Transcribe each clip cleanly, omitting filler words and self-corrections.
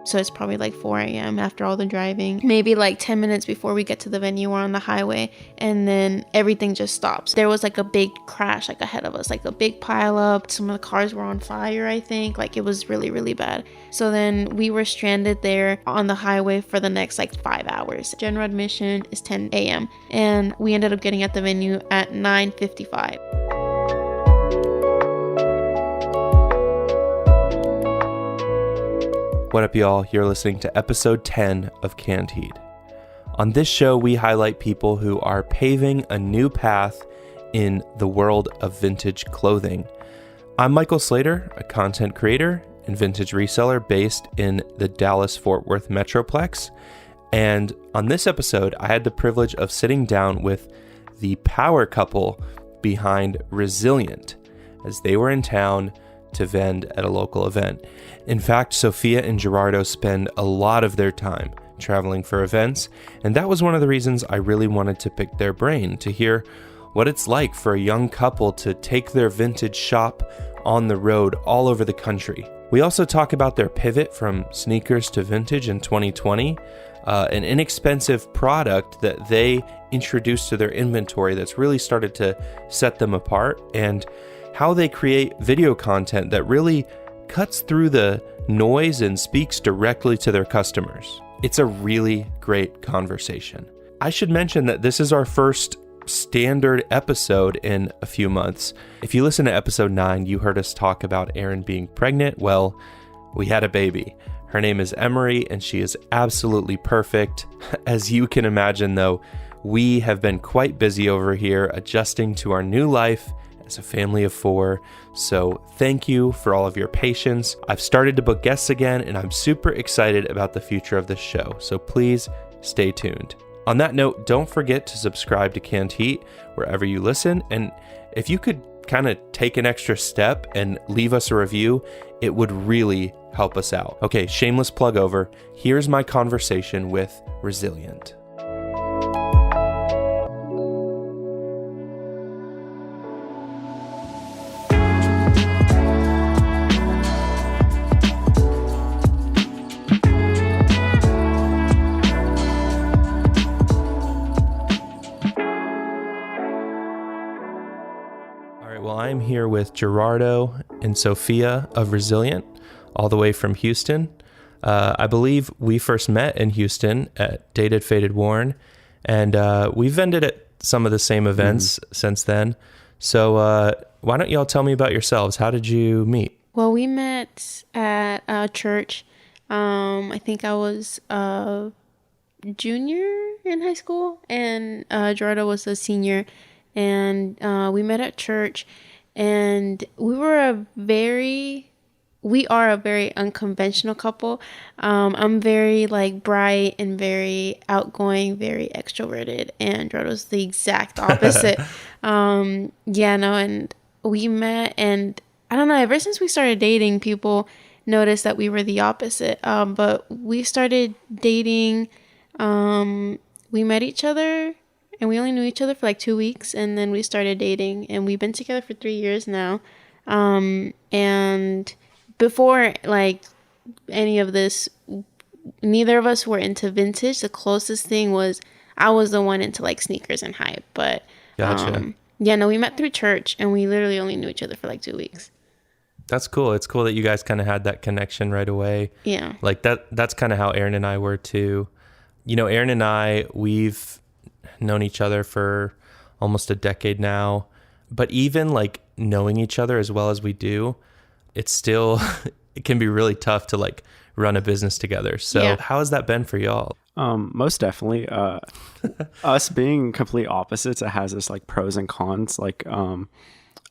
So it's probably like 4 a.m. after all the driving. Maybe like 10 minutes before we get to the venue, we're on the highway, and then everything just stops. There was like a big crash like ahead of us, like a big pile up. Some of the cars were on fire, I think. Like it was really, really bad. So then we were stranded there on the highway for the next like 5 hours. General admission is 10 a.m. and we ended up getting at the venue at 9:55. What up, y'all? You're listening to episode 10 of Canned Heat. On this show, we highlight people who are paving a new path in the world of vintage clothing. I'm Michael Slater, a content creator and vintage reseller based in the Dallas-Fort Worth Metroplex. And on this episode, I had the privilege of sitting down with the power couple behind Resilient as they were in town to vend at a local event. In fact, Sophia and Gerardo spend a lot of their time traveling for events, and that was one of the reasons I really wanted to pick their brain, to hear what it's like for a young couple to take their vintage shop on the road all over the country. We also talk about their pivot from sneakers to vintage in 2020, an inexpensive product that they introduced to their inventory that's really started to set them apart, and how they create video content that really cuts through the noise and speaks directly to their customers. It's a really great conversation. I should mention that this is our first standard episode in a few months. If you listen to episode 9, you heard us talk about Erin being pregnant. Well, we had a baby. Her name is Emery, and she is absolutely perfect. As you can imagine, though, we have been quite busy over here adjusting to our new life as a family of 4. So thank you for all of your patience. I've started to book guests again, and I'm super excited about the future of this show. So please stay tuned. On that note, don't forget to subscribe to Canned Heat wherever you listen. And if you could kind of take an extra step and leave us a review, it would really help us out. Okay, shameless plug over. Here's my conversation with Resilient. I'm here with Gerardo and Sophia of Resilient, all the way from Houston. I believe we first met in Houston at Dated, Faded, Worn, and we've vended at some of the same events since then. So why don't y'all tell me about yourselves? How did you meet? Well, we met at a church. I think I was a junior in high school, and Gerardo was a senior, and we met at church. And we are a very unconventional couple. I'm very like bright and very outgoing, very extroverted, and Gerardo's the exact opposite. And we met, and I don't know, ever since we started dating, people noticed that we were the opposite. But we started dating, we met each other, and we only knew each other for like 2 weeks, and then we started dating, and we've been together for 3 years now. And before like any of this, neither of us were into vintage. The closest thing was I was the one into like sneakers and hype. But Gotcha. we met through church, and we literally only knew each other for like 2 weeks. That's cool. It's cool that you guys kind of had that connection right away. Yeah. Like that's kind of how Erin and I were too. You know, Erin and I, we've known each other for almost a decade now, but even like knowing each other as well as we do, it's still it can be really tough to like run a business together. So How has that been for y'all? Most definitely. Us being complete opposites, it has its like pros and cons. Like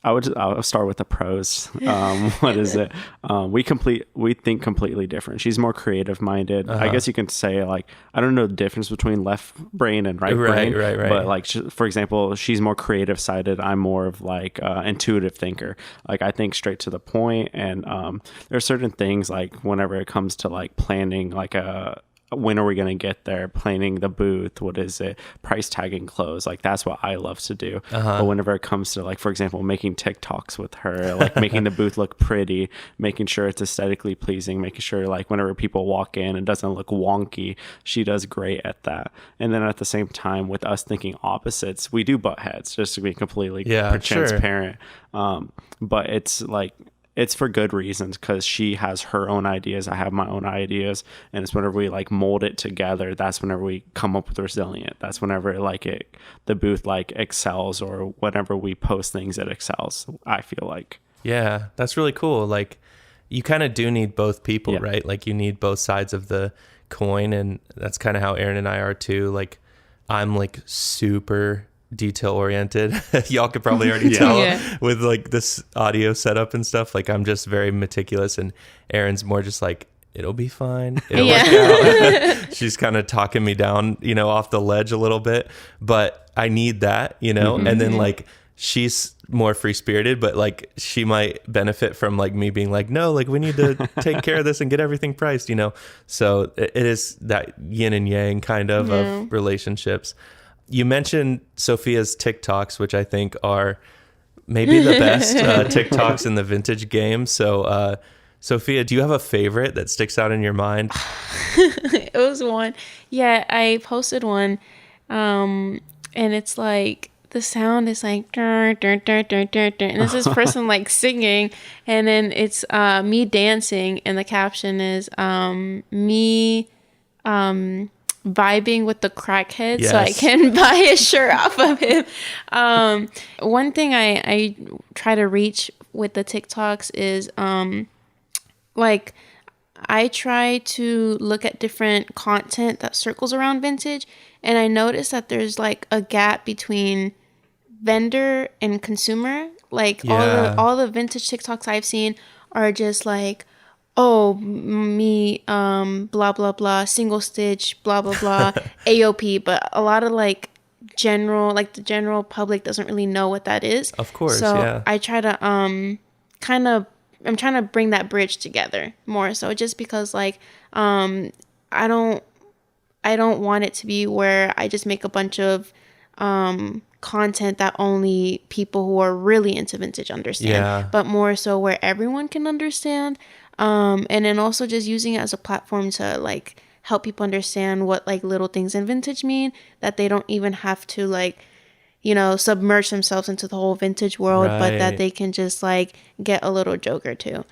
I'll start with the pros. What is it? We think completely different. She's more creative minded. I guess you can say like, I don't know the difference between left brain and right brain. Right. But like, for example, she's more creative sided. I'm more of like intuitive thinker. Like I think straight to the point. And there are certain things like whenever it comes to like planning like a when are we going to get there? Planning the booth, what is it? Price tagging clothes. Like that's what I love to do. But whenever it comes to like, for example, making TikToks with her, like making the booth look pretty, making sure it's aesthetically pleasing, making sure like whenever people walk in, it doesn't look wonky. She does great at that. And then at the same time, with us thinking opposites, we do butt heads, just to be completely transparent. But it's like, it's for good reasons, because she has her own ideas, I have my own ideas, and it's whenever we like mold it together, that's whenever we come up with resilient. That's whenever like the booth like excels, or whenever we post things it excels, I feel like. Yeah, that's really cool. Like you kind of do need both people, right? Like you need both sides of the coin, and that's kind of how Aaron and I are too. Like I'm like super detail oriented. Y'all could probably already tell with like this audio setup and stuff. Like I'm just very meticulous, and Erin's more just like, it'll be fine. It'll work out. She's kind of talking me down, you know, off the ledge a little bit, but I need that, you know, and then like she's more free spirited, but like she might benefit from like me being like, no, like we need to take care of this and get everything priced, you know? So it is that yin and yang kind of relationships. You mentioned Sophia's Tik Toks, which I think are maybe the best TikToks in the vintage game. So, Sophia, do you have a favorite that sticks out in your mind? It was one. Yeah, I posted one. And it's like, the sound is like, dur, dur, dur, dur, dur, dur, and it's this person like singing, and then it's me dancing, and the caption is me vibing with the crackhead, so I can buy a shirt off of him. One thing I try to reach with the TikToks is like I try to look at different content that circles around vintage, and I noticed that there's like a gap between vendor and consumer. Like all the vintage TikToks I've seen are just like, oh, me, blah, blah, blah, single stitch, blah, blah, blah, AOP. But a lot of the general public doesn't really know what that is. Of course, so I try to I'm trying to bring that bridge together more so, just because like I don't want it to be where I just make a bunch of content that only people who are really into vintage understand, but more so where everyone can understand. And then also just using it as a platform to like help people understand what like little things in vintage mean, that they don't even have to like, you know, submerge themselves into the whole vintage world, but that they can just like get a little joke or two.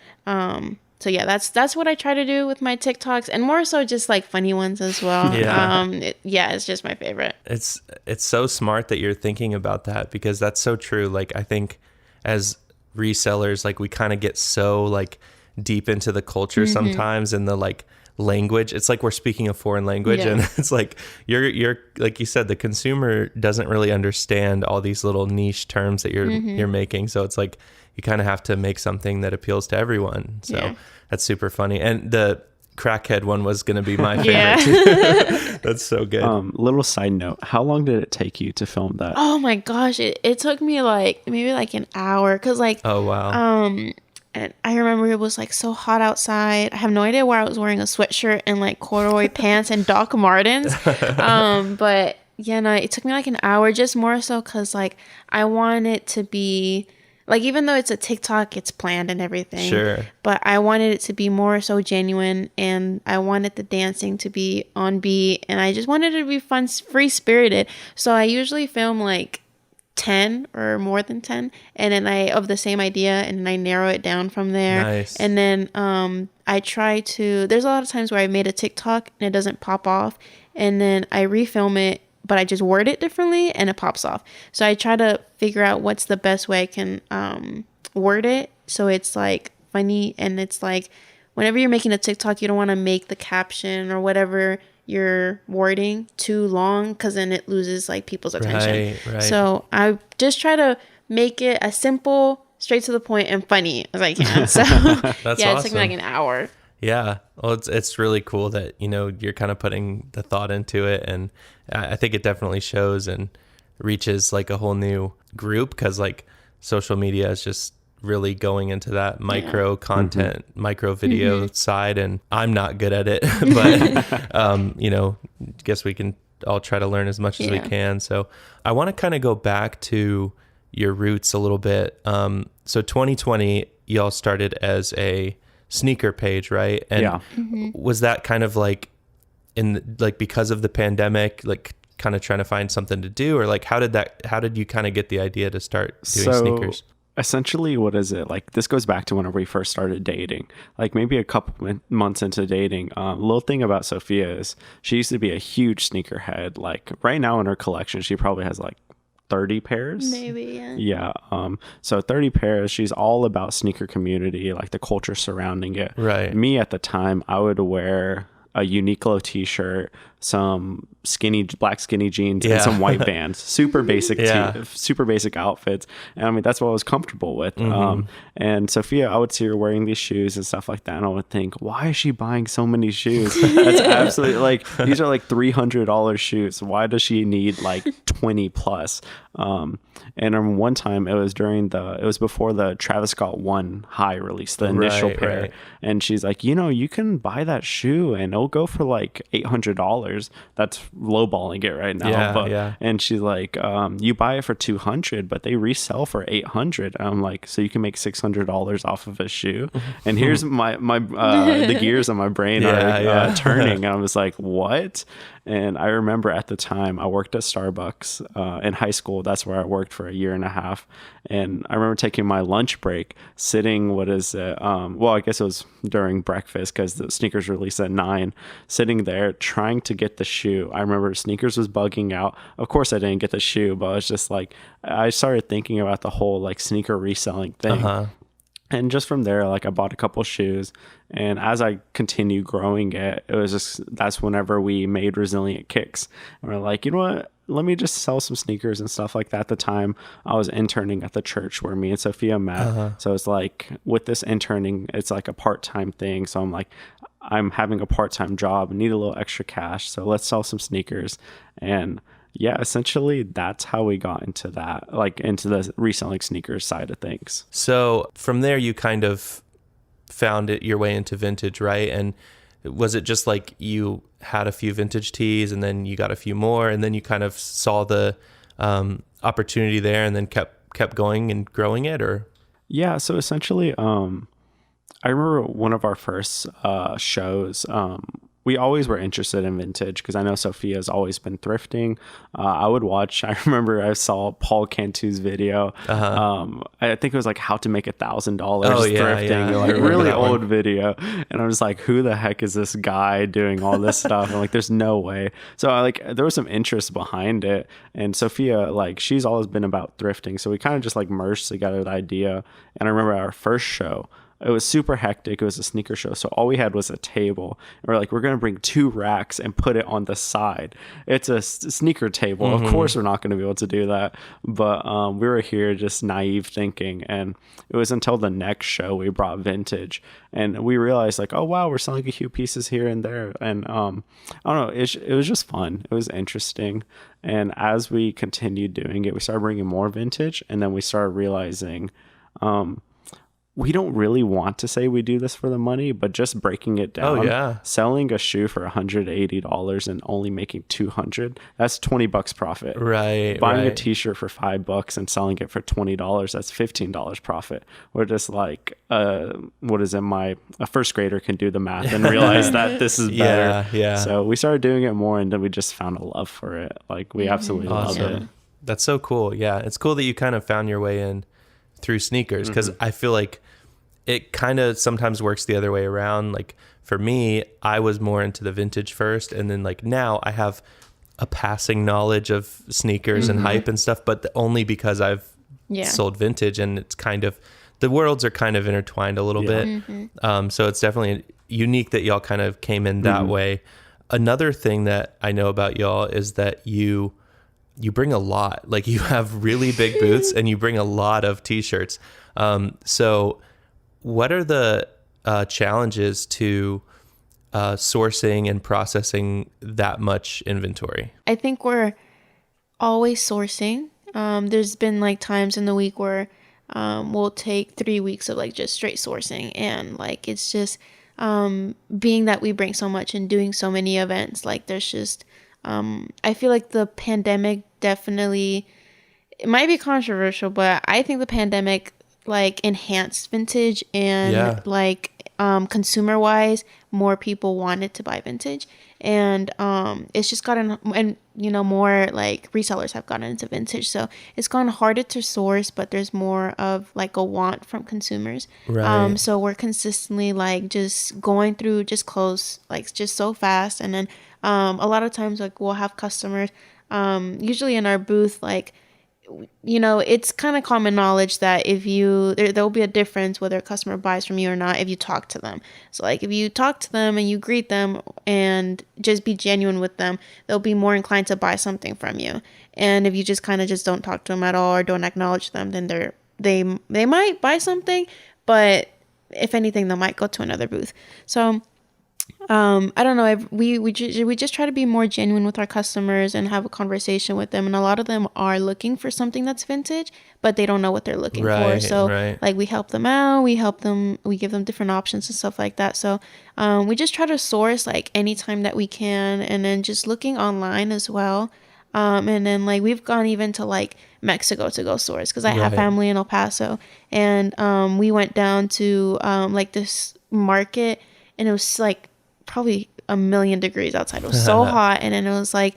So yeah, that's what I try to do with my TikToks, and more so just like funny ones as well. It's just my favorite. It's so smart that you're thinking about that, because that's so true. Like I think as resellers, like we kind of get so like deep into the culture sometimes, and the like language, it's like we're speaking a foreign language, and it's like you're like you said, the consumer doesn't really understand all these little niche terms that you're making, so it's like you kind of have to make something that appeals to everyone. So that's super funny. And the crackhead one was going to be my favorite too. That's so good. Little side note, how long did it take you to film that? Oh my gosh, it took me like maybe like an hour, because like and I remember it was like so hot outside. I have no idea why I was wearing a sweatshirt and like corduroy pants and Doc Martens. But yeah, no, it took me like an hour, just more so because like I want it to be like, even though it's a TikTok, it's planned and everything. Sure. But I wanted it to be more so genuine, and I wanted the dancing to be on beat, and I just wanted it to be fun, free spirited. So I usually film like 10 or more than 10, and then of the same idea, and I narrow it down from there. Nice. And then I try to, there's a lot of times where I made a TikTok and it doesn't pop off, and then I refilm it, but I just word it differently and it pops off. So I try to figure out what's the best way I can word it so it's like funny, and it's like whenever you're making a TikTok, you don't want to make the caption or whatever you're wording too long, because then it loses like people's attention. Right. So I just try to make it as simple, straight to the point, and funny as I can. So That's yeah, awesome. it took me like an hour. Yeah. Well, it's really cool that, you know, you're kind of putting the thought into it, and I think it definitely shows and reaches like a whole new group, because like social media is just really going into that micro content, micro video side, and I'm not good at it, but you know, guess we can all try to learn as much as we can. So I want to kind of go back to your roots a little bit. So 2020, y'all started as a sneaker page, right? And was that kind of like because of the pandemic, like kind of trying to find something to do, or like how did you kind of get the idea to start doing sneakers? Essentially, what is it? Like, this goes back to whenever we first started dating. Like, maybe a couple months into dating. Little thing about Sophia is she used to be a huge sneakerhead. Like, right now in her collection, she probably has like 30 pairs. Maybe, yeah. So 30 pairs. She's all about sneaker community, like the culture surrounding it. Right. Me at the time, I would wear a Uniqlo t-shirt, some black skinny jeans, and some white bands. Super basic, super basic outfits. And I mean, that's what I was comfortable with. And Sophia, I would see her wearing these shoes and stuff like that, and I would think, why is she buying so many shoes? That's absolutely like, these are like $300 shoes. Why does she need like 20 plus? And one time it was before the Travis Scott 1 high release, the initial pair. Right. And she's like, you can buy that shoe and it'll go for like $800. That's lowballing it right now. And she's like, you buy it for $200, but they resell for $800. And I'm like, so you can make $600 off of a shoe. And here's my the gears on my brain are turning. And I was like, what? And I remember at the time I worked at Starbucks in high school. That's where I worked for a year and a half. And I remember taking my lunch break, sitting, I guess it was during breakfast because the sneakers released at 9, sitting there trying to get the shoe. I remember sneakers was bugging out. Of course I didn't get the shoe, but I was just like, I started thinking about the whole like sneaker reselling thing. And just from there, like I bought a couple shoes, and as I continued growing it, that's whenever we made Resilient Kicks. And we're like, you know what? Let me just sell some sneakers and stuff like that. At the time, I was interning at the church where me and Sophia met. So it's like with this interning, it's like a part-time thing. So I'm like, I'm having a part-time job, need a little extra cash. So let's sell some sneakers. And yeah, essentially that's how we got into that, like into the reselling sneakers side of things. So from there, you kind of found your way into vintage, right? And was it just like you had a few vintage tees and then you got a few more and then you kind of saw the opportunity there and then kept going and growing it, or? Yeah, so essentially, I remember one of our first shows, we always were interested in vintage because I know Sophia's always been thrifting. I remember I saw Paul Cantu's video. I think it was like how to make $1,000 thrifting, like really old video. And I was like, who the heck is this guy doing all this stuff? And like, there's no way. So there was some interest behind it. And Sophia, like, she's always been about thrifting. So we kind of just like merged together the idea. And I remember our first show, it was super hectic. It was a sneaker show. So all we had was a table. And we're like, we're going to bring 2 racks and put it on the side. It's a sneaker table. Of course, we're not going to be able to do that. But we were here just naive thinking. And it was until the next show we brought vintage. And we realized like, oh, wow, we're selling a few pieces here and there. And I don't know, it was just fun. It was interesting. And as we continued doing it, we started bringing more vintage. And then we started realizing we don't really want to say we do this for the money, but just breaking it down, selling a shoe for $180 and only making $200, that's $20 profit. Right. Buying a t-shirt for $5 and selling it for $20, that's $15 profit. We're just like, a first grader can do the math and realize that this is better. Yeah. So we started doing it more, and then we just found a love for it. Like, we absolutely love it. That's so cool. Yeah. It's cool that you kind of found your way in through sneakers, because I feel like it kind of sometimes works the other way around. Like for me, I was more into the vintage first, and then like now I have a passing knowledge of sneakers and hype and stuff, but only because I've sold vintage, and it's kind of, the worlds are kind of intertwined a little bit. So it's definitely unique that y'all kind of came in that way. Another thing that I know about y'all is that you bring a lot. Like, you have really big boots and you bring a lot of t-shirts. So what are the challenges to sourcing and processing that much inventory? I think we're always sourcing. There's been like times in the week where will take 3 weeks of like just straight sourcing. And like it's just being that we bring so much and doing so many events, like there's just I feel like the pandemic definitely, it might be controversial, but I think the pandemic like enhanced vintage and like consumer wise, more people wanted to buy vintage, and it's just gotten, and you know, more like resellers have gotten into vintage, so it's gotten harder to source, but there's more of like a want from consumers. Right. So we're consistently like just going through just clothes like just so fast, and then a lot of times like we'll have customers usually in our booth, like, you know, it's kind of common knowledge that if you, there'll be a difference whether a customer buys from you or not if you talk to them. So like if you talk to them and you greet them and just be genuine with them, they'll be more inclined to buy something from you. And if you just kind of just don't talk to them at all or don't acknowledge them, then they might buy something, but if anything, they might go to another booth. So I don't know. We just try to be more genuine with our customers and have a conversation with them. And a lot of them are looking for something that's vintage, but they don't know what they're looking for. So like we help them out. We give them different options and stuff like that. So we just try to source like anytime that we can, and then just looking online as well. And then like we've gone even to like Mexico to go source because I have family in El Paso, and we went down to like this market, and it was like probably 1,000,000 degrees outside. It was so hot, and then it was like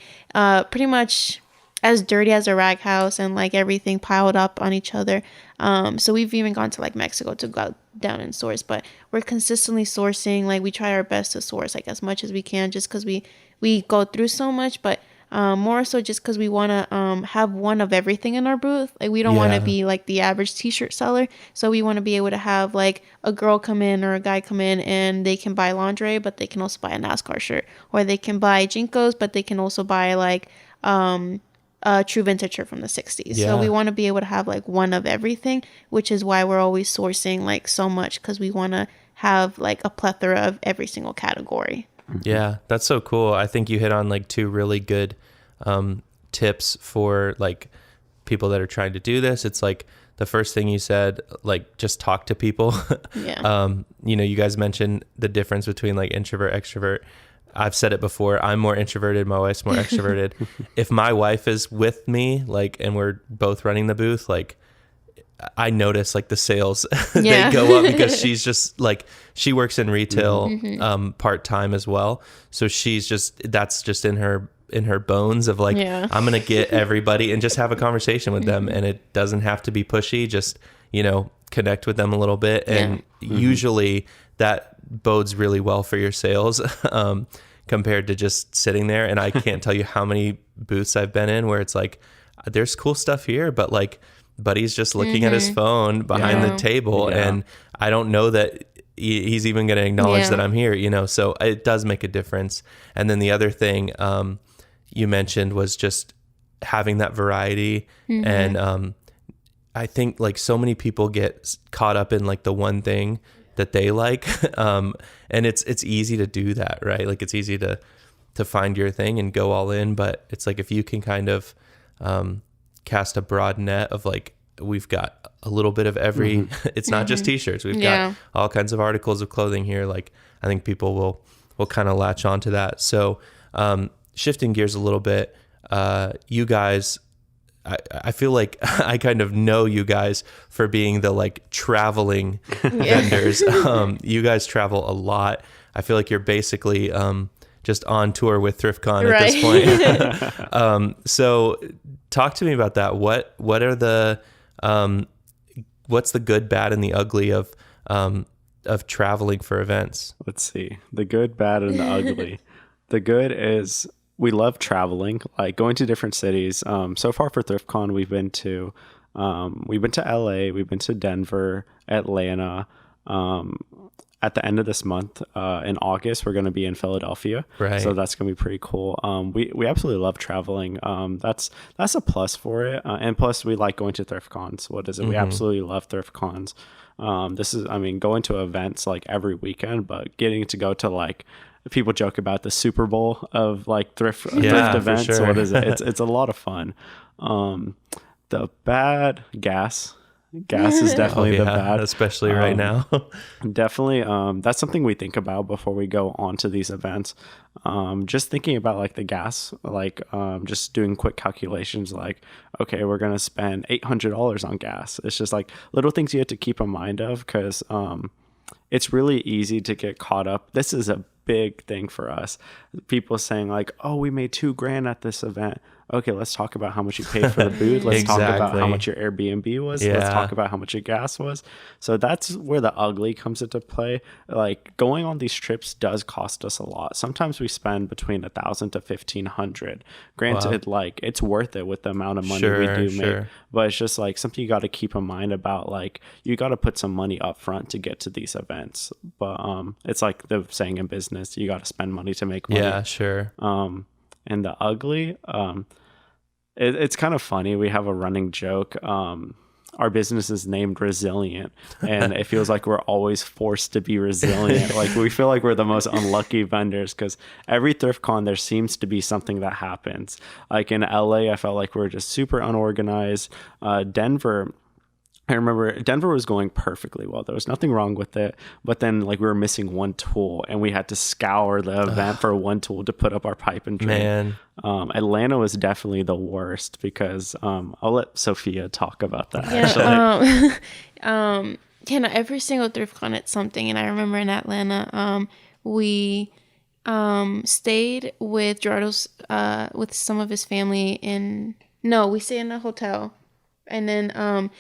pretty much as dirty as a rag house, and like everything piled up on each other. So we've even gone to like Mexico to go down and source, but we're consistently sourcing. Like we try our best to source like as much as we can, just because we go through so much, but more so just because we want to have one of everything in our booth. Like we don't want to be like the average t-shirt seller, so we want to be able to have like a girl come in or a guy come in and they can buy lingerie, but they can also buy a NASCAR shirt, or they can buy Jinkos, but they can also buy like a true vintage shirt from the 60s. So we want to be able to have like one of everything, which is why we're always sourcing like so much, because we want to have like a plethora of every single category. Yeah, that's so cool. I think you hit on like two really good tips for like people that are trying to do this. It's like the first thing you said, like just talk to people. You know, you guys mentioned the difference between like introvert, extrovert. I've said it before. I'm more introverted. My wife's more extroverted. If my wife is with me, like, and we're both running the booth, like, I notice like the sales they go up, because she's just like, she works in retail part-time as well, so she's just, that's just in her bones of like, I'm gonna get everybody and just have a conversation with them, and it doesn't have to be pushy, just, you know, connect with them a little bit, and usually that bodes really well for your sales compared to just sitting there. And I can't tell you how many booths I've been in where it's like, there's cool stuff here, but like Buddy's just looking at his phone behind the table, and I don't know that he's even going to acknowledge that I'm here, you know? So it does make a difference. And then the other thing you mentioned was just having that variety. And I think like so many people get caught up in like the one thing that they like. And it's easy to do that, right? Like it's easy to find your thing and go all in, but it's like, if you can kind of cast a broad net of like, we've got a little bit of every, it's not just t-shirts. We've got all kinds of articles of clothing here. Like, I think people will kind of latch onto that. So, shifting gears a little bit, you guys, I feel like I kind of know you guys for being the like traveling vendors. You guys travel a lot. I feel like you're basically, just on tour with ThriftCon at this point. So talk to me about that. What are the, what's the good, bad, and the ugly of traveling for events? Let's see. The good, bad, and the ugly. The good is we love traveling, like going to different cities. So far for ThriftCon, we've been to LA, we've been to Denver, Atlanta. At the end of this month, in August, we're going to be in Philadelphia. So that's going to be pretty cool. We absolutely love traveling. That's a plus for it. And plus, we like going to ThriftCons. What is it? We absolutely love ThriftCons. This is, I mean, going to events like every weekend, but getting to go to like, people joke about the Super Bowl of like thrift events. Sure. What is it? It's a lot of fun. The bad, gas Gas is definitely the bad, especially right now. Definitely. That's something we think about before we go on to these events. Just thinking about like the gas, like just doing quick calculations, like, okay, we're going to spend $800 on gas. It's just like little things you have to keep in mind of, because it's really easy to get caught up. This is a big thing for us. People saying like, oh, we made $2,000 at this event. Okay, let's talk about how much you paid for the booth. Let's talk about how much your Airbnb was. Let's talk about how much your gas was. So that's where the ugly comes into play. Like going on these trips does cost us a lot. Sometimes we spend between $1,000 to $1,500. Granted, like it's worth it with the amount of money we do make. But it's just like something you got to keep in mind about, like you got to put some money up front to get to these events. But it's like the saying in business, you got to spend money to make money. Yeah, sure. And the ugly, it's kind of funny. We have a running joke. Our business is named Resilient, and it feels like we're always forced to be resilient. Like we feel like we're the most unlucky vendors, because every thrift con there seems to be something that happens. Like in LA, I felt like we were just super unorganized. Denver, I remember Denver was going perfectly well. There was nothing wrong with it. But then like we were missing one tool, and we had to scour the event for one tool to put up our pipe and drain. Man. Atlanta was definitely the worst, because I'll let Sophia talk about that. No, every single thrift con it's something. And I remember in Atlanta, we stayed with Gerardo's with some of his family we stayed in a hotel, and then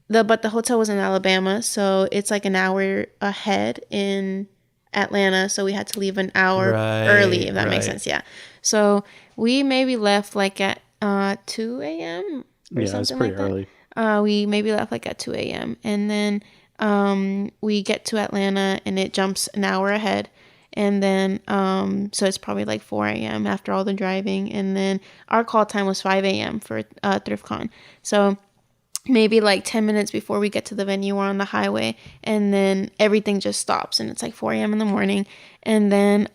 but the hotel was in Alabama, so it's like an hour ahead in Atlanta, so we had to leave an hour early, if that makes sense. Yeah. So we maybe left like at 2 a.m. or something like that. Early. We maybe left like at 2 a.m. And then we get to Atlanta, and it jumps an hour ahead. And then so it's probably like 4 a.m. after all the driving. And then our call time was 5 a.m. for ThriftCon. So maybe like 10 minutes before we get to the venue, we're on the highway, and then everything just stops, and it's like 4 a.m. in the morning. And then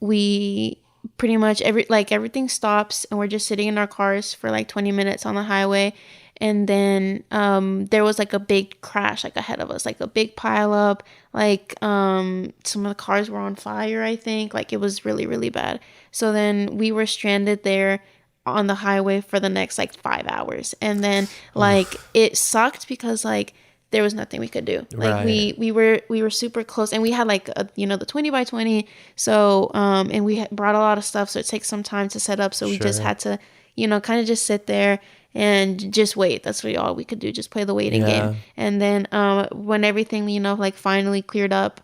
we pretty much everything stops, and we're just sitting in our cars for like 20 minutes on the highway. And then there was like a big crash like ahead of us, like a big pile up, like some of the cars were on fire, I think. Like it was really, really bad. So then we were stranded there on the highway for the next like 5 hours. And then like it sucked because like there was nothing we could do. Like we were super close, and we had like the 20 by 20. So and we had brought a lot of stuff, so it takes some time to set up. So we just had to kind of just sit there and just wait. That's really all we could do, just play the waiting game. And then when everything like finally cleared up,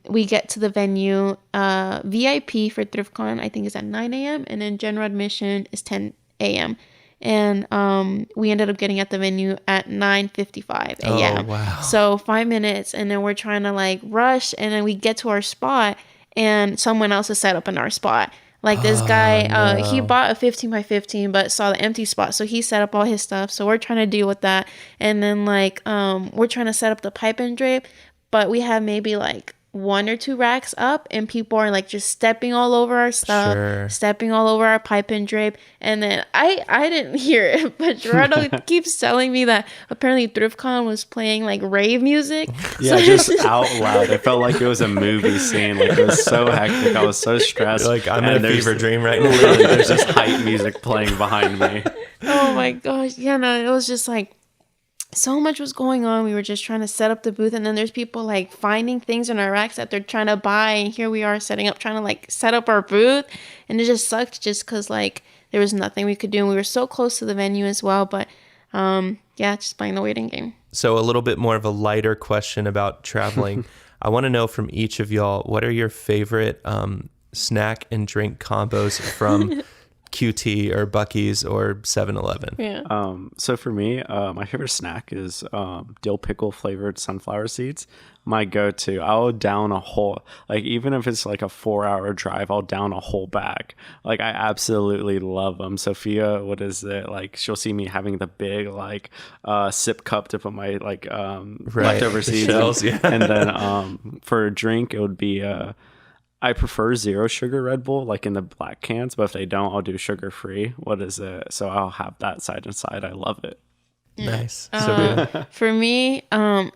we get to the venue. VIP for ThriftCon I think is at 9 a.m. and then general admission is 10 a.m. And we ended up getting at the venue at 9:55 a.m. Oh, wow. So 5 minutes, and then we're trying to like rush, and then we get to our spot, and someone else is set up in our spot. Like this guy, he bought a 15 by 15, but saw the empty spot, so he set up all his stuff. So we're trying to deal with that, and then like we're trying to set up the pipe and drape, but we have maybe like 1 or 2 racks up, and people are like just stepping all over our stuff, stepping all over our pipe and drape. And then I didn't hear it, but Gerardo keeps telling me that apparently ThriftCon was playing like rave music. Yeah, so just out loud. It felt like it was a movie scene. Like it was so hectic. I was so stressed. You're like, I'm in a fever dream right now. There's just hype music playing behind me. Oh my gosh. Yeah, no, it was just like so much was going on. We were just trying to set up the booth, and then there's people like finding things in our racks that they're trying to buy, and here we are setting up, trying to like set up our booth. And it just sucked just because like there was nothing we could do, and we were so close to the venue as well. But just playing the waiting game. So a little bit more of a lighter question about traveling. I want to know from each of y'all, what are your favorite snack and drink combos from QT or Buc-ee's or 7-Eleven? Yeah. So for me, my favorite snack is dill pickle flavored sunflower seeds. My go-to. I'll down a whole, like even if it's like a 4-hour drive, I'll down a whole bag. Like I absolutely love them. Sophia, what is it? Like she'll see me having the big like sip cup to put my like leftover seeds in. And then for a drink, it would be I prefer 0 sugar Red Bull, like in the black cans, but if they don't, I'll do sugar free. What is it? So I'll have that side and side. I love it. Nice. So For me, I'm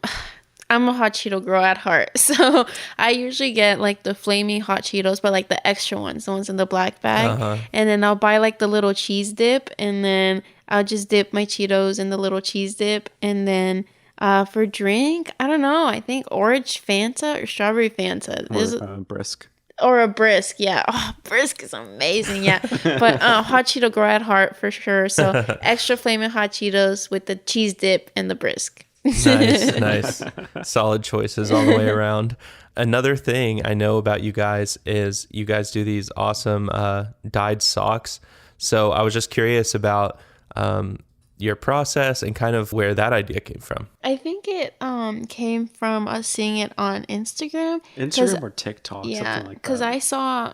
a hot Cheeto girl at heart. So I usually get like the flaming hot Cheetos, but like the extra ones, the ones in the black bag. And then I'll buy like the little cheese dip, and then I'll just dip my Cheetos in the little cheese dip. And then for drink, I don't know. I think orange Fanta or strawberry Fanta. Or brisk. Or a brisk, yeah. Oh, brisk is amazing, yeah. But hot Cheeto girl at heart for sure. So extra flaming hot Cheetos with the cheese dip and the brisk. nice. Solid choices all the way around. Another thing I know about you guys is you guys do these awesome dyed socks. So I was just curious about your process and kind of where that idea came from. I think it came from us seeing it on Instagram. Or TikTok, Yeah, something like that. because I saw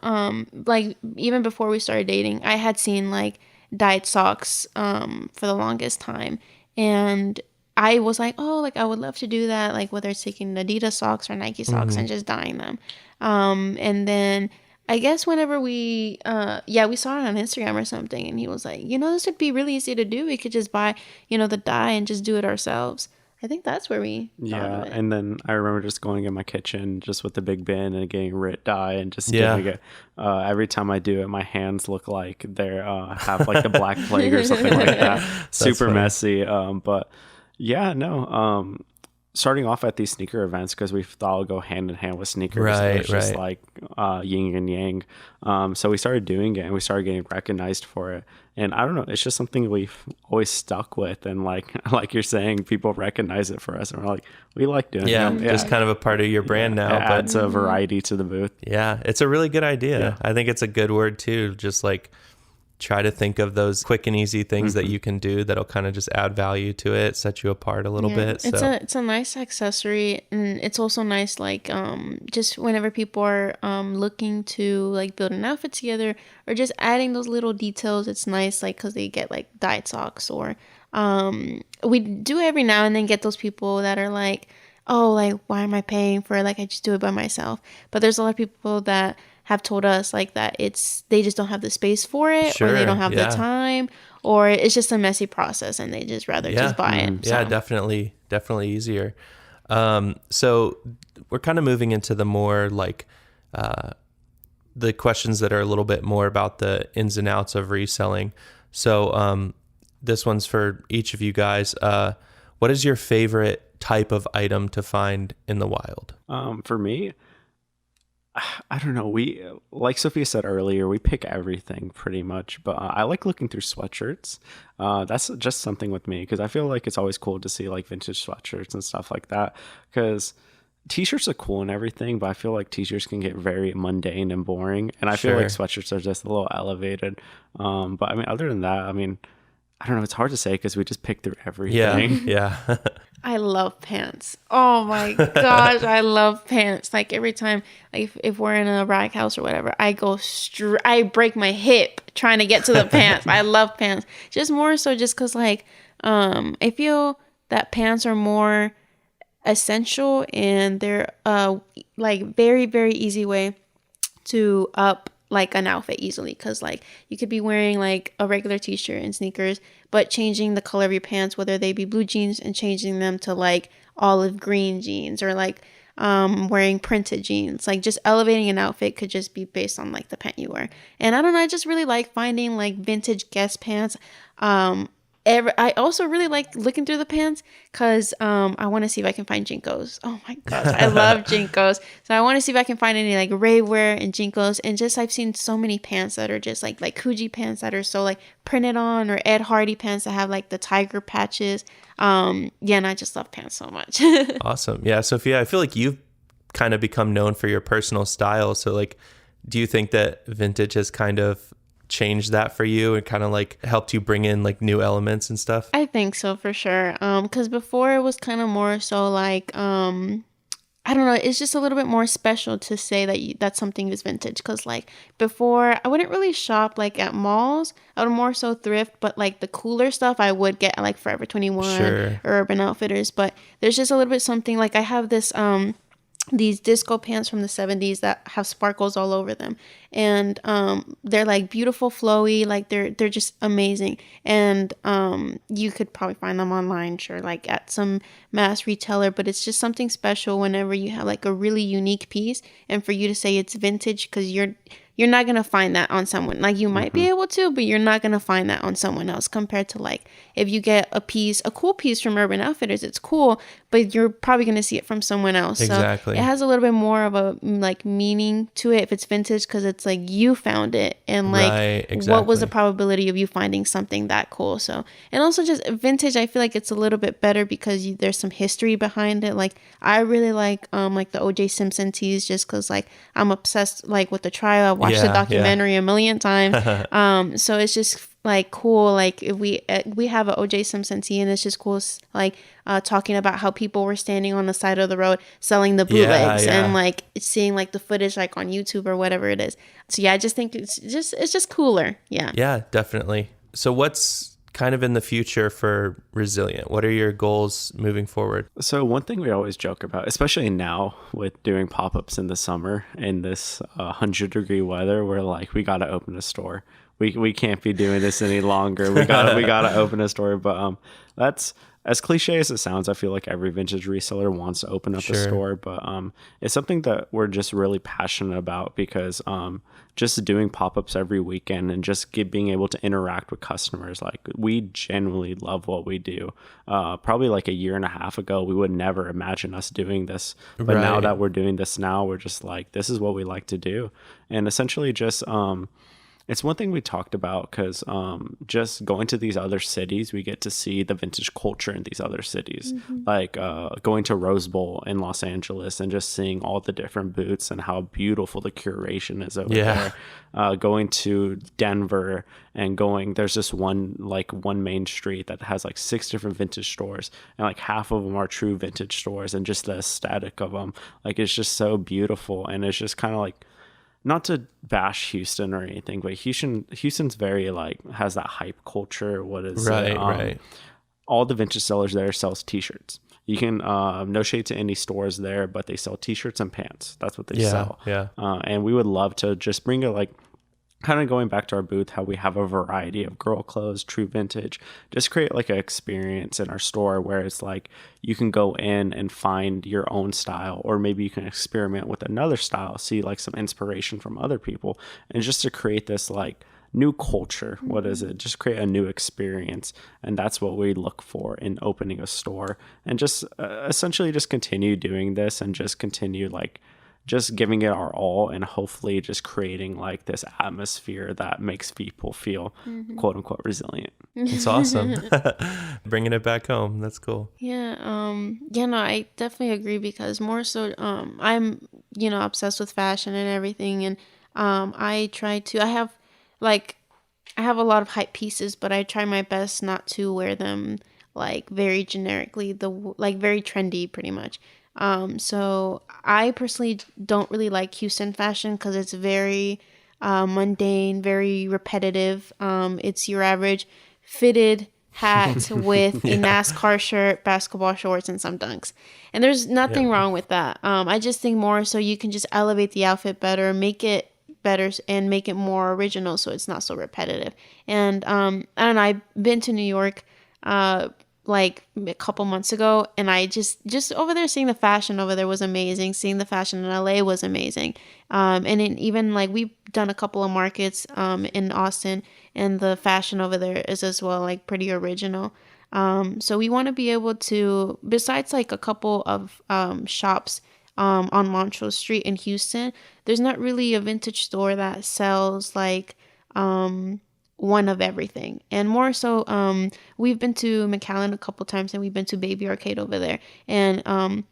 like even before we started dating, I had seen like dyed socks for the longest time, and I was like, oh, like I would love to do that, like whether it's taking Adidas socks or Nike socks and just dyeing them. And then I guess whenever we saw it on Instagram or something, and he was like, this would be really easy to do. We could just buy, the dye and just do it ourselves. I think that's where we thought of it. And then I remember just going in my kitchen just with the big bin and getting Rit dye and just doing it. Every time I do it, my hands look like they're have like the Black Plague or something like that. Super funny. messy. But yeah, no. Starting off at these sneaker events, because we thought it would go hand in hand with sneakers. Right, It's just like yin and yang. So we started doing it and we started getting recognized for it. And I don't know, it's just something we've always stuck with. And like you're saying, people recognize it for us. And we're like, we like doing it. Just kind of a part of your brand now. It adds a variety to the booth. Yeah, it's a really good idea. Yeah. I think it's a good word too. Just like try to think of those quick and easy things that you can do that'll kind of just add value to it, set you apart a little bit. It's a nice accessory, and it's also nice like just whenever people are looking to like build an outfit together or just adding those little details, it's nice like because they get like dyed socks, or we do every now and then get those people that are like, oh, like why am I paying for it? Like I just do it by myself. But there's a lot of people that have told us like that they just don't have the space for it, or they don't have the time, or it's just a messy process and they just rather just buy it. Yeah, definitely easier. So we're kind of moving into the more like the questions that are a little bit more about the ins and outs of reselling. So this one's for each of you guys. What is your favorite type of item to find in the wild? For me, I don't know. We, like Sophia said earlier, we pick everything pretty much, but I like looking through sweatshirts. That's just something with me, because I feel like it's always cool to see like vintage sweatshirts and stuff like that, because t-shirts are cool and everything, but I feel like t-shirts can get very mundane and boring, and I feel like sweatshirts are just a little elevated. But I mean, other than that, I mean, I don't know. It's hard to say because we just pick through everything. Yeah. I love pants. Oh my gosh, I love pants. Like every time, like if we're in a rag house or whatever, I break my hip trying to get to the pants. I love pants. Just more so just because like I feel that pants are more essential, and they're like very, very easy way to up like an outfit easily, because like you could be wearing like a regular t-shirt and sneakers, but changing the color of your pants, whether they be blue jeans and changing them to like olive green jeans, or like wearing printed jeans, like just elevating an outfit could just be based on like the pant you wear. And I don't know, I just really like finding like vintage Guess pants. I also really like looking through the pants because I want to see if I can find Jinkos. Oh my gosh, I love Jinkos. So I want to see if I can find any like Ray wear and Jinkos. And just I've seen so many pants that are just like Coogee pants that are so like printed on, or Ed Hardy pants that have like the tiger patches. And I just love pants so much. Awesome. Yeah, Sophia, I feel like you've kind of become known for your personal style. So like, do you think that vintage has kind of changed that for you and kind of like helped you bring in like new elements and stuff? I think so, for sure. Because before it was kind of more so like I don't know, it's just a little bit more special to say that something is vintage, because like before I wouldn't really shop like at malls. I would more so thrift, but like the cooler stuff I would get at like Forever 21 or Urban Outfitters. But there's just a little bit something like I have this these disco pants from the 70s that have sparkles all over them, and they're like beautiful flowy, like they're just amazing. And you could probably find them online, sure, like at some mass retailer, but it's just something special whenever you have like a really unique piece, and for you to say it's vintage, because you're not going to find that on someone. Like, you might be able to, but you're not going to find that on someone else, compared to like if you get a cool piece from Urban Outfitters, it's cool, but you're probably going to see it from someone else. Exactly. So it has a little bit more of a like meaning to it if it's vintage, because it's like you found it, and like Right, what was the exactly. probability of you finding something that cool. So, and also just vintage, I feel like it's a little bit better because there's some history behind it. Like, I really like the OJ Simpson tees, just because like I'm obsessed like with the trial. I watched the Yeah, documentary a million times. So it's just like cool. Like, if we have a OJ Simpson tee, and it's just cool, like talking about how people were standing on the side of the road selling the bootlegs, Yeah. and like seeing like the footage like on YouTube or whatever it is. So yeah, I just think it's just cooler. Yeah. Yeah, definitely. So what's kind of in the future for Resilient? What are your goals moving forward? So one thing we always joke about, especially now with doing pop-ups in the summer in this 100-degree weather, we're like, we got to open a store. We can't be doing this any longer. We gotta open a store. But that's, as cliche as it sounds, I feel like every vintage reseller wants to open up a store. But it's something that we're just really passionate about, because just doing pop-ups every weekend and just being able to interact with customers, like, we genuinely love what we do. Probably like a year and a half ago, we would never imagine us doing this, but now Right. that we're doing this now, we're just like, this is what we like to do. And essentially just it's one thing we talked about, because just going to these other cities, we get to see the vintage culture in these other cities. Like going to Rose Bowl in Los Angeles and just seeing all the different boots and how beautiful the curation is over Yeah. there. Going to Denver and there's this one main street that has like 6 different vintage stores, and like half of them are true vintage stores, and just the aesthetic of them, like, it's just so beautiful. And it's just kind of like, not to bash Houston or anything, but Houston's very like, has that hype culture. What is it? Right. All the vintage sellers there sells t-shirts. You can no shade to any stores there, but they sell t-shirts and pants. That's what they sell. Yeah. And we would love to just bring it, like, kind of going back to our booth, how we have a variety of girl clothes, true vintage, just create like an experience in our store where it's like you can go in and find your own style, or maybe you can experiment with another style, see like some inspiration from other people, and just to create this like new culture. What is it? Just create a new experience. And that's what we look for in opening a store, and just essentially just continue doing this, and just continue like just giving it our all, and hopefully just creating like this atmosphere that makes people feel quote unquote resilient. It's awesome. Bringing it back home. That's cool. Yeah, no, I definitely agree, because more so, I'm, obsessed with fashion and everything, and I have a lot of hype pieces, but I try my best not to wear them like very generically, like very trendy, pretty much. So I personally don't really like Houston fashion, because it's very mundane, very repetitive. It's your average fitted hat with a NASCAR shirt, basketball shorts, and some dunks. And there's nothing wrong with that. I just think more so you can just elevate the outfit better, make it better, and make it more original, so it's not so repetitive. And I don't know, I've been to New York like a couple months ago, and I just over there, seeing the fashion over there was amazing. Seeing the fashion in LA was amazing. And even like we've done a couple of markets in Austin, and the fashion over there is as well like pretty original. So we want to be able to, besides like a couple of shops on Montrose Street in Houston, there's not really a vintage store that sells like one of everything. And more so, we've been to McAllen a couple times, and we've been to Baby Arcade over there, and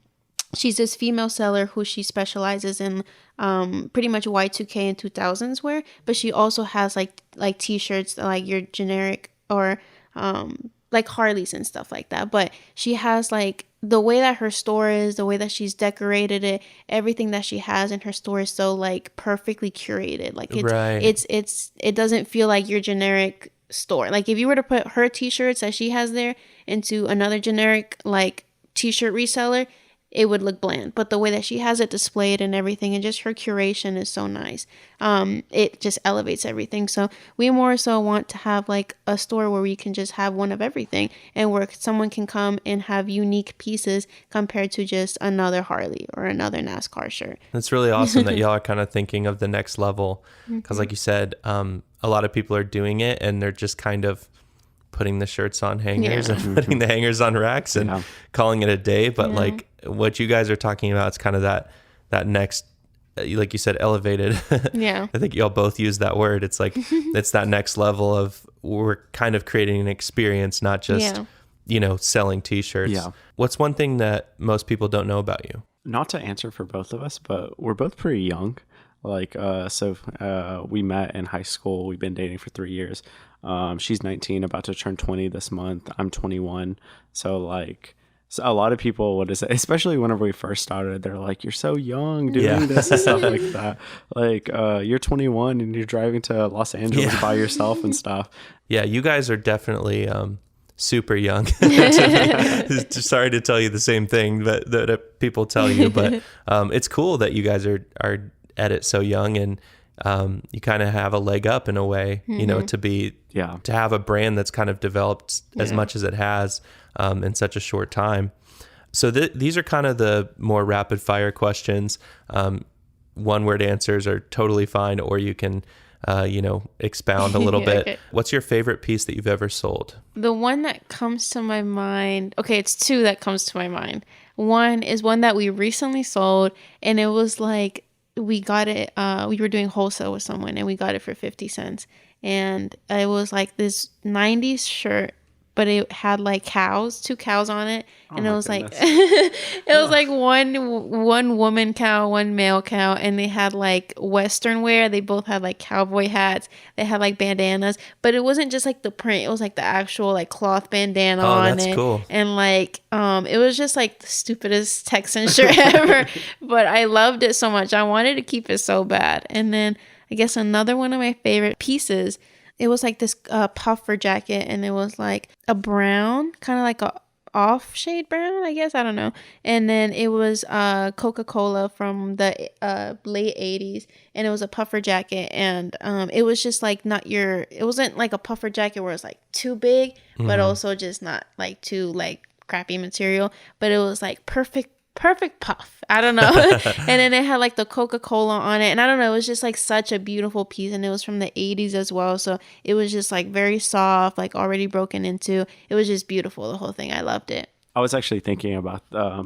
she's this female seller who she specializes in pretty much Y2K and 2000s wear, but she also has like t-shirts, like your generic, or like Harleys and stuff like that. But she has like, the way that her store is, the way that she's decorated it, everything that she has in her store is so like perfectly curated. Like it doesn't feel like your generic store. Like if you were to put her t-shirts that she has there into another generic like t-shirt reseller, it would look bland. But the way that she has it displayed and everything, and just her curation is so nice. It just elevates everything. So we more so want to have like a store where we can just have one of everything, and where someone can come and have unique pieces compared to just another Harley or another NASCAR shirt. It's really awesome that y'all are kind of thinking of the next level, because like you said, a lot of people are doing it and they're just kind of putting the shirts on hangers and putting the hangers on racks and calling it a day. But like what you guys are talking about, it's kind of that next, like you said, elevated. I think y'all both use that word. It's like, it's that next level of, we're kind of creating an experience, not just, selling t-shirts. What's one thing that most people don't know about you? Not to answer for both of us, but we're both pretty young. Like, we met in high school. We've been dating for 3 years. She's 19, about to turn 20 this month. I'm 21. So like, a lot of people, especially whenever we first started, they're like, you're so young doing this and stuff like that. Like, you're 21 and you're driving to Los Angeles by yourself and stuff. Yeah, you guys are definitely super young. Sorry to tell you the same thing that people tell you, but it's cool that you guys are at it so young, and you kind of have a leg up in a way, to have a brand that's kind of developed as much as it has in such a short time. So these are kind of the more rapid fire questions. One word answers are totally fine, or you can expound a little bit. Okay. What's your favorite piece that you've ever sold? The one that comes to my mind, it's two that comes to my mind. One is one that we recently sold, and it was like, we got it, we were doing wholesale with someone, and we got it for 50 cents. And it was like this 90s shirt, but it had like two cows on it. And it was like, it was like one woman cow, one male cow. And they had like Western wear. They both had like cowboy hats. They had like bandanas, but it wasn't just like the print. It was like the actual like cloth bandana on it. Oh, that's cool. And like, it was just like the stupidest Texan shirt ever, but I loved it so much. I wanted to keep it so bad. And then I guess another one of my favorite pieces, it was like this puffer jacket, and it was like a brown, kind of like a off shade brown, I guess. I don't know. And then it was Coca-Cola from the late 80s, and it was a puffer jacket, and it was just like it wasn't like a puffer jacket where it's like too big, but also just not like too like crappy material, but it was like perfect puff. I don't know. And then it had like the Coca-Cola on it, and I don't know, it was just like such a beautiful piece, and it was from the 80s as well, so it was just like very soft, like already broken into. It was just beautiful, the whole thing. I loved it. I was actually thinking about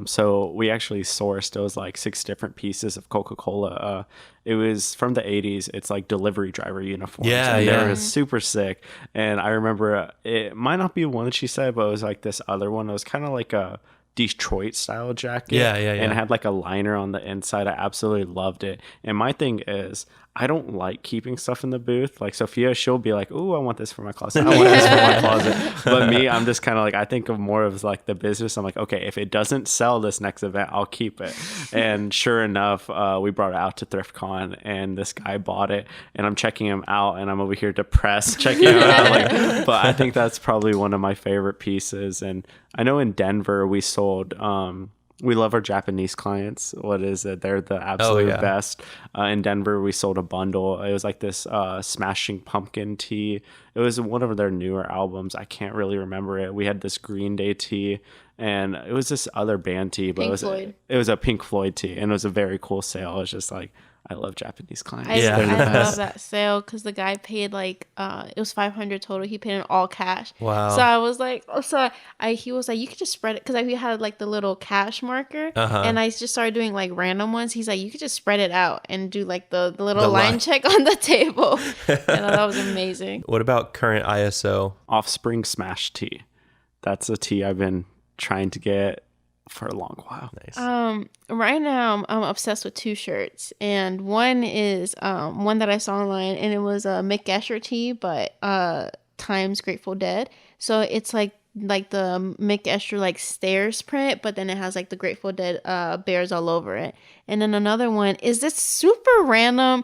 so we actually sourced, it was like 6 different pieces of Coca-Cola. It was from the 80s. It's like delivery driver uniforms. They were super sick. And I remember it might not be one that she said, but it was like this other one. It was kind of like a Detroit style jacket. And it had like a liner on the inside. I absolutely loved it. And my thing is, I don't like keeping stuff in the booth. Like Sophia, she'll be like, "Ooh, I want this for my closet. I want this for my closet." But me, I'm just kind of like, I think of more of like the business. I'm like, okay, if it doesn't sell this next event, I'll keep it. And sure enough, we brought it out to ThriftCon, and this guy bought it, and I'm checking him out, and I'm over here depressed checking him out. But I think that's probably one of my favorite pieces. And I know in Denver we sold. We love our Japanese clients. What is it? They're the absolute best. In Denver, we sold a bundle. It was like this Smashing Pumpkin tee. It was one of their newer albums. I can't really remember it. We had this Green Day tee, and it was this other band tee. But it was a Pink Floyd tee, and it was a very cool sale. It was just like, I love Japanese clients. I love that sale because the guy paid like it was $500 total. He paid in all cash. Wow. So I was like, he was like, you could just spread it, because we had like the little cash marker, and I just started doing like random ones. He's like, you could just spread it out and do like the little line check on the table. And that was amazing. What about current ISO? Offspring Smash tee. That's a tee I've been trying to get for a long while. Nice. Right now I'm obsessed with 2 shirts, and one is one that I saw online, and it was a Mick Escher tee, but times Grateful Dead. So it's like the Mick Escher like stairs print, but then it has like the Grateful Dead bears all over it. And then another one is this super random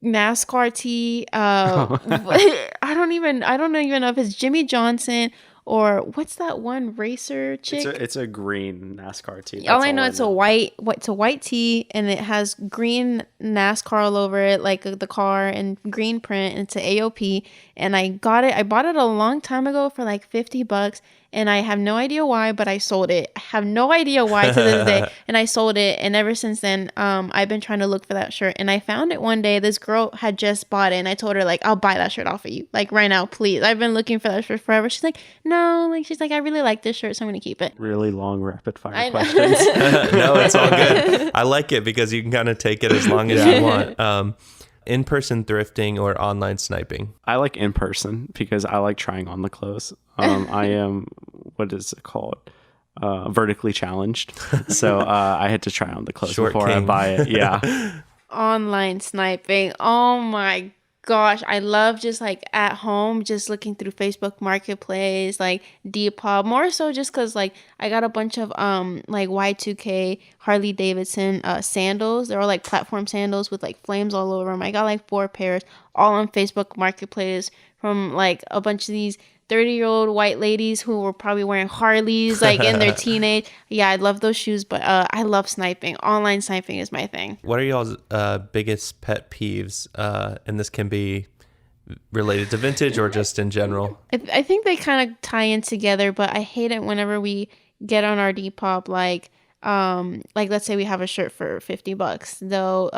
NASCAR tee. I don't even know if it's Jimmy Johnson or what's that one racer chick? It's a green NASCAR tee. That's all I know, it's a white tee, and it has green NASCAR all over it, like the car, and green print, and it's an AOP. And I bought it a long time ago for like $50, and I have no idea why, but I sold it. I have no idea why to this day, and I sold it. And ever since then, I've been trying to look for that shirt, and I found it one day. This girl had just bought it, and I told her, like, I'll buy that shirt off of you, like, right now, please. I've been looking for that shirt forever. She's like, no, like, she's like, I really like this shirt, so I'm gonna keep it. Really long rapid fire questions. No, it's all good. I like it because you can kind of take it as long as you want. In-person thrifting or online sniping? I like in-person because I like trying on the clothes. I am, what is it called? Vertically challenged. So I had to try on the clothes before I buy it. Yeah. Online sniping. Oh my gosh. I love just like at home, just looking through Facebook Marketplace, like Depop, more so just because like I got a bunch of like Y2K Harley Davidson sandals. They're all like platform sandals with like flames all over them. I got like 4 pairs all on Facebook Marketplace from like a bunch of these 30-year-old white ladies who were probably wearing Harleys like in their teenage. Yeah, I love those shoes, but I love sniping. Online sniping is my thing. What are y'all's biggest pet peeves? And this can be related to vintage or just in general. I think they kind of tie in together, but I hate it whenever we get on our Depop, like let's say we have a shirt for $50. They'll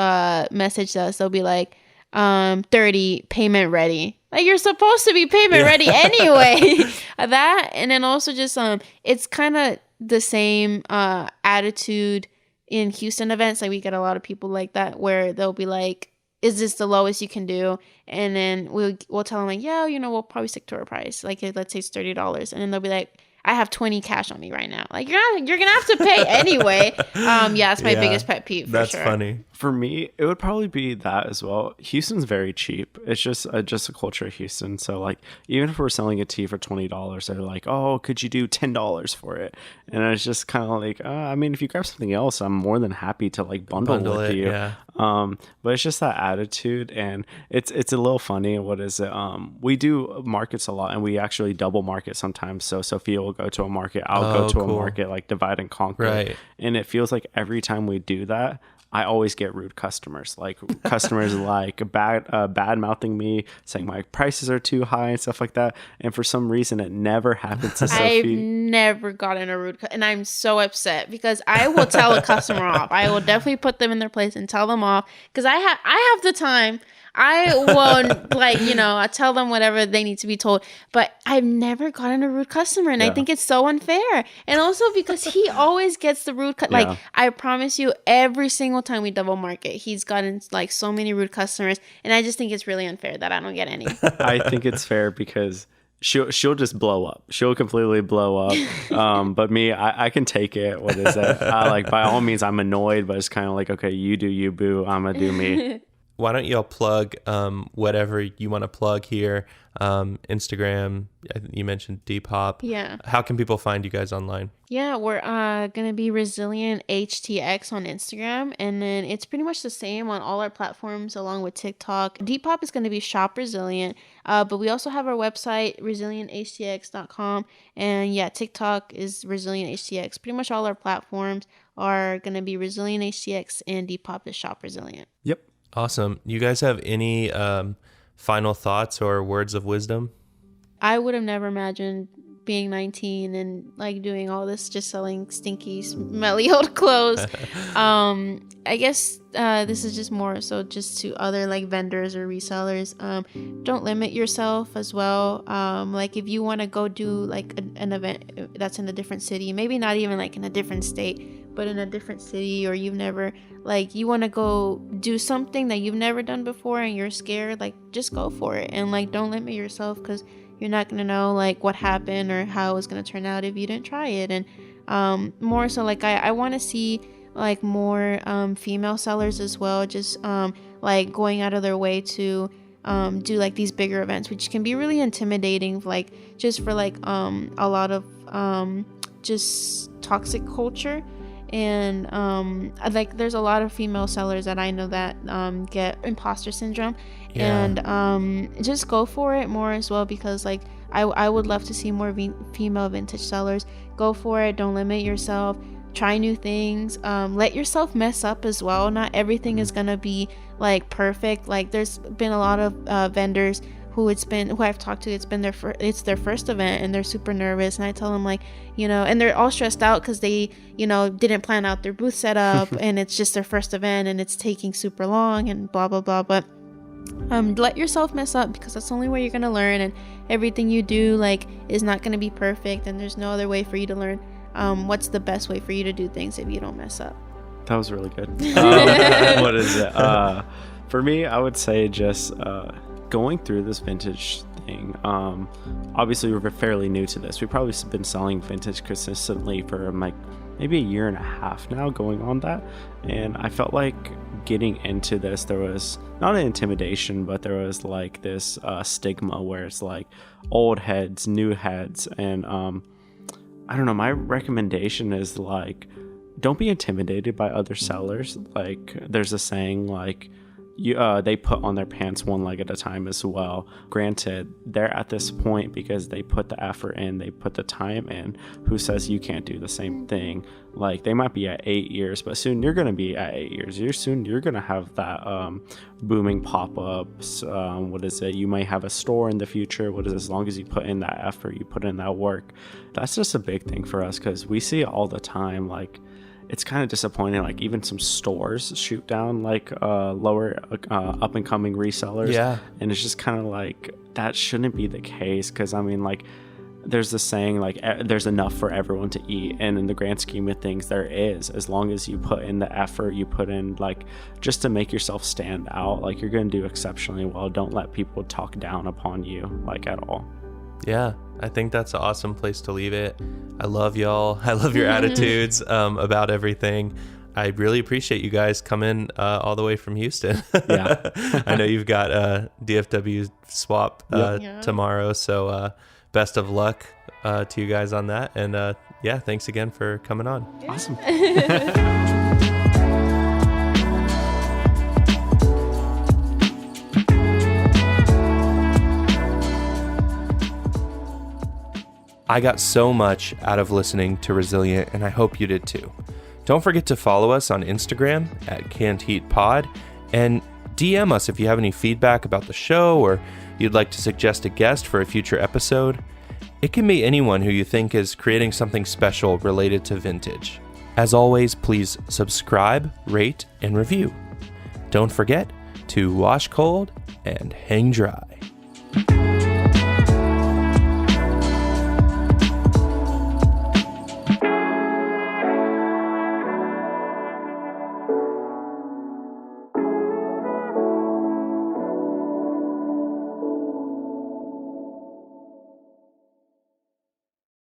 message us. They'll be like, 30 payment ready. Like, you're supposed to be payment ready anyway. That, and then also just it's kind of the same attitude in Houston events. Like, we get a lot of people like that where they'll be like, is this the lowest you can do? And then we'll tell them like, yeah, we'll probably stick to our price. Like, let's say it's $30, and then they'll be like, I have 20 cash on me right now. Like, you're gonna have to pay anyway. Yeah, it's my biggest pet peeve for That's sure. funny. For me, it would probably be that as well. Houston's very cheap. It's just a culture of Houston. So like, even if we're selling a tee for $20, they're like, oh, could you do $10 for it? And it's just kind of like, I mean, if you grab something else, I'm more than happy to like bundle with it, you. yeah. But it's just that attitude, and it's a little funny. What is it? We do markets a lot, and we actually double market sometimes. So Sophia will go to a market, I'll go to a market, like divide and conquer. Right. And it feels like every time we do that, I always get rude customers, like customers like bad mouthing me, saying my prices are too high and stuff like that. And for some reason, it never happens to Sophie. I've never gotten a rude and I'm so upset because I will tell a customer off. I will definitely put them in their place and tell them off because I have the time. I will, like, I tell them whatever they need to be told, but I've never gotten a rude customer, and I think it's so unfair. And also because he always gets the rude, like, I promise you, every single time we double market, he's gotten, like, so many rude customers, and I just think it's really unfair that I don't get any. I think it's fair because she'll just blow up. She'll completely blow up. But me, I can take it. What is it? Like, by all means, I'm annoyed, but it's kind of like, okay, you do you, boo. I'm gonna do me. Why don't y'all plug whatever you want to plug here? Instagram, you mentioned Depop. Yeah. How can people find you guys online? Yeah, we're going to be Resilient HTX on Instagram, and then it's pretty much the same on all our platforms along with TikTok. Depop is going to be Shop Resilient, but we also have our website, resilienthtx.com, and yeah, TikTok is Resilient HTX. Pretty much all our platforms are going to be Resilient HTX, and Depop is Shop Resilient. Yep. Awesome. You guys have any final thoughts or words of wisdom? I would have never imagined being 19 and like doing all this, just selling stinky, smelly old clothes. I guess this is just more so just to other like vendors or resellers. Don't limit yourself as well. Like if you want to go do like an event that's in a different city, maybe not even like in a different state, but in a different city, or you've never, like, you want to go do something that you've never done before and you're scared, like, just go for it. And like, don't limit yourself, because you're not going to know like what happened or how it's going to turn out if you didn't try it. And more so, like, I want to see like more female sellers as well, just like going out of their way to do like these bigger events, which can be really intimidating, like just for like a lot of just toxic culture. And like there's a lot of female sellers that I know that get imposter syndrome. And just go for it more as well, because like I would love to see more female vintage sellers. Go for it. Don't limit yourself. Try new things. Let yourself mess up as well. Not everything is gonna be like perfect. Like there's been a lot of vendors who I've talked to, it's their first event and they're super nervous, and I tell them like, and they're all stressed out because they didn't plan out their booth setup and it's just their first event and it's taking super long and blah blah blah. But let yourself mess up, because that's the only way you're gonna learn, and everything you do like is not gonna be perfect, and there's no other way for you to learn what's the best way for you to do things if you don't mess up. That was really good. What is it? For me, I would say just going through this vintage thing. Obviously, we're fairly new to this. We've probably been selling vintage consistently for like maybe a year and a half now, going on that. And I felt like getting into this, there was not an intimidation, but there was like this stigma where it's like old heads, new heads. And I don't know, my recommendation is like, don't be intimidated by other sellers. Like there's a saying like, they put on their pants one leg at a time as well. Granted, they're at this point because they put the effort in, they put the time in. Who says you can't do the same thing? Like they might be at 8 years, but soon you're going to be at 8 years. You're going to have that booming pop-ups. What is it? You might have a store in the future. What is it? As long as you put in that effort, you put in that work. That's just a big thing for us because we see it all the time. Like, it's kind of disappointing, like even some stores shoot down like lower up and coming resellers. Yeah. And it's just kind of like, that shouldn't be the case, because I mean, like there's this saying like there's enough for everyone to eat, and in the grand scheme of things there is, as long as you put in the effort, you put in like just to make yourself stand out, like you're going to do exceptionally well. Don't let people talk down upon you like at all. Yeah, I think that's an awesome place to leave it. I love y'all. I love your attitudes about everything. I really appreciate you guys coming all the way from Houston. Yeah. I know you've got a DFW swap tomorrow, so best of luck to you guys on that. And yeah, thanks again for coming on. Awesome. I got so much out of listening to Resilient, and I hope you did too. Don't forget to follow us on Instagram at Canned Heat Pod, and DM us if you have any feedback about the show or you'd like to suggest a guest for a future episode. It can be anyone who you think is creating something special related to vintage. As always, please subscribe, rate, and review. Don't forget to wash cold and hang dry.